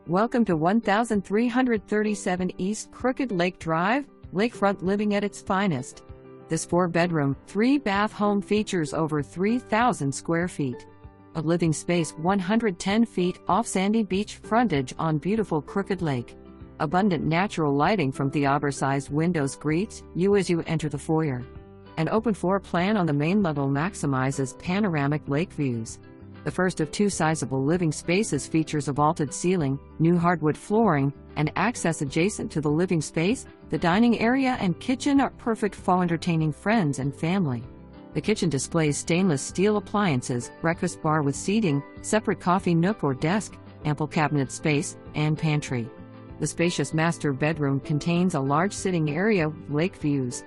Welcome to 1337 East Crooked Lake Drive, lakefront living at its finest. This 4-bedroom, 3-bath home features over 3,000 square feet. A living space 110 feet off sandy beach frontage on beautiful Crooked Lake. Abundant natural lighting from theoversized windows greets you as you enter the foyer. An open floor plan on the main level maximizes panoramic lake views. The first of 2 sizable living spaces features a vaulted ceiling, new hardwood flooring, and access adjacent to the living space. The dining area and kitchen are perfect for entertaining friends and family. The kitchen displays stainless steel appliances, breakfast bar with seating, separate coffee nook or desk, ample cabinet space, and pantry. The spacious master bedroom contains a large sitting area with lake views.